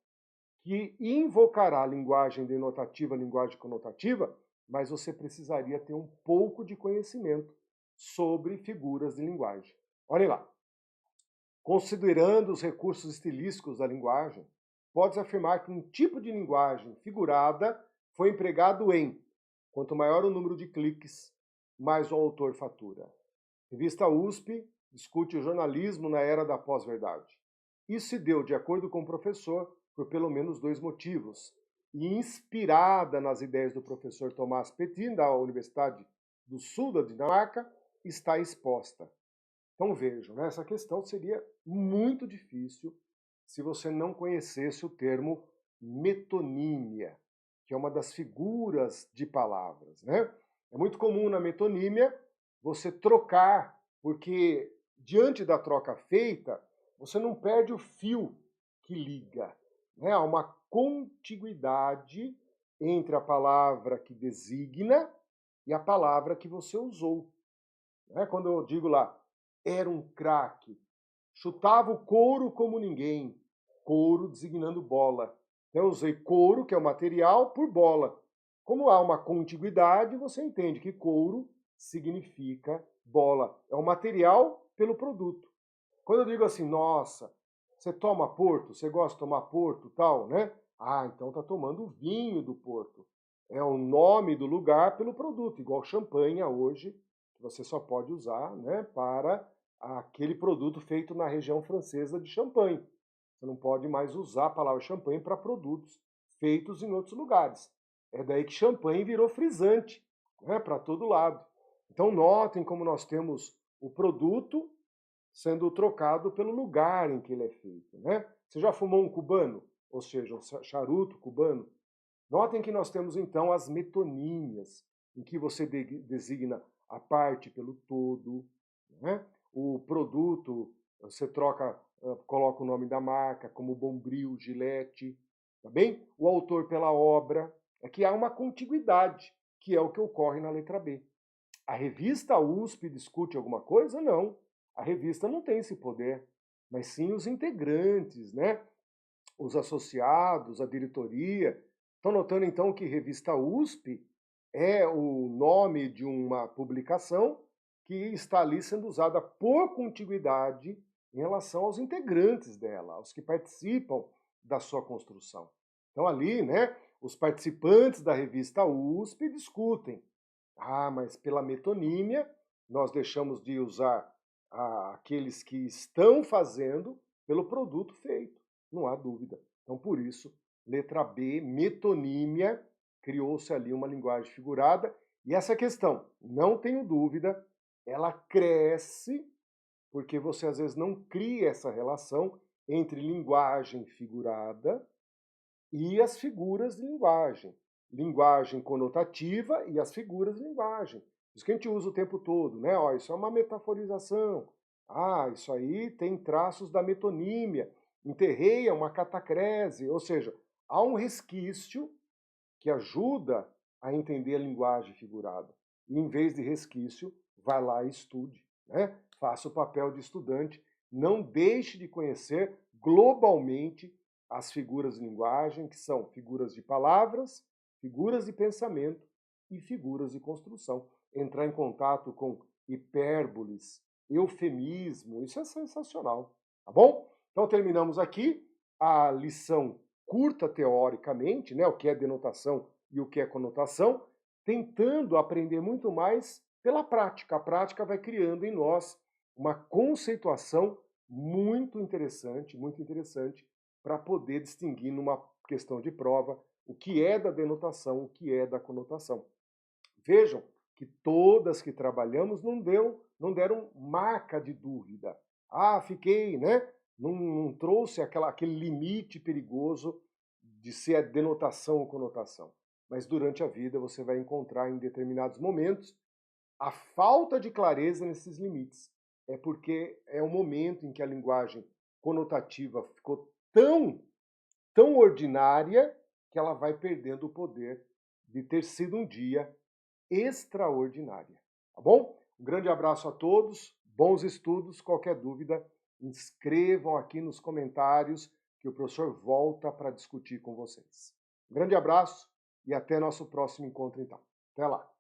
S1: que invocará a linguagem denotativa, a linguagem conotativa, mas você precisaria ter um pouco de conhecimento sobre figuras de linguagem. Olhem lá. Considerando os recursos estilísticos da linguagem, pode-se afirmar que um tipo de linguagem figurada foi empregado em: quanto maior o número de cliques, mais o autor fatura. Revista USP discute o jornalismo na era da pós-verdade. Isso se deu, de acordo com o professor, por pelo menos dois motivos. E inspirada nas ideias do professor Thomas Petin, da Universidade do Sul da Dinamarca, está exposta. Então vejam, né, essa questão seria muito difícil se você não conhecesse o termo metonímia, que é uma das figuras de palavras, né? É muito comum na metonímia você trocar, porque diante da troca feita, você não perde o fio que liga, né? Há uma contiguidade entre a palavra que designa e a palavra que você usou. Né? Quando eu digo lá, era um craque, chutava o couro como ninguém, couro designando bola. Então, eu usei couro, que é o material, por bola. Como há uma contiguidade, você entende que couro significa bola. É o material pelo produto. Quando eu digo assim, nossa, você toma Porto, você gosta de tomar Porto, tal, né? Ah, então tá tomando o vinho do Porto. É o nome do lugar pelo produto, igual champanhe hoje, que você só pode usar, né, para aquele produto feito na região francesa de Champagne. Você não pode mais usar a palavra champanhe para produtos feitos em outros lugares. É daí que champanhe virou frisante, né, para todo lado. Então notem como nós temos o produto sendo trocado pelo lugar em que ele é feito, né? Você já fumou um cubano? Ou seja, um charuto cubano? Notem que nós temos então as metonímias, em que você designa a parte pelo todo, né? O produto, você troca, coloca o nome da marca, como Bombril, Gillette, tá bem? O autor pela obra, é que há uma contiguidade, que é o que ocorre na letra B. A revista USP discute alguma coisa? Não. A revista não tem esse poder, mas sim os integrantes, né? Os associados, a diretoria. Estão notando então que revista USP é o nome de uma publicação que está ali sendo usada por contiguidade em relação aos integrantes dela, aos que participam da sua construção. Então ali, né, os participantes da revista USP discutem. Ah, mas pela metonímia nós deixamos de usar aqueles que estão fazendo pelo produto feito, não há dúvida. Então, por isso, letra B, metonímia, criou-se ali uma linguagem figurada. E essa questão, não tenho dúvida, ela cresce porque você às vezes não cria essa relação entre linguagem figurada e as figuras de linguagem. Linguagem conotativa e as figuras de linguagem. Isso que a gente usa o tempo todo, né? Ó, isso é uma metaforização. Ah, isso aí tem traços da metonímia. Enterrei é uma catacrese. Ou seja, há um resquício que ajuda a entender a linguagem figurada. E em vez de resquício, vai lá e estude, né? Faça o papel de estudante. Não deixe de conhecer globalmente as figuras de linguagem, que são figuras de palavras, figuras de pensamento e figuras de construção. Entrar em contato com hipérboles, eufemismo, isso é sensacional, tá bom? Então terminamos aqui a lição curta teoricamente, né, o que é denotação e o que é conotação, tentando aprender muito mais pela prática. A prática vai criando em nós uma conceituação muito interessante para poder distinguir numa questão de prova o que é da denotação, o que é da conotação. Vejam que todas que trabalhamos não deram marca de dúvida. Ah, fiquei, né? Não trouxe aquele limite perigoso de ser a denotação ou conotação. Mas durante a vida você vai encontrar em determinados momentos a falta de clareza nesses limites. É porque é o momento em que a linguagem conotativa ficou tão ordinária que ela vai perdendo o poder de ter sido um dia extraordinária. Tá bom? Um grande abraço a todos, bons estudos. Qualquer dúvida, inscrevam aqui nos comentários que o professor volta para discutir com vocês. Um grande abraço e até nosso próximo encontro, então. Até lá!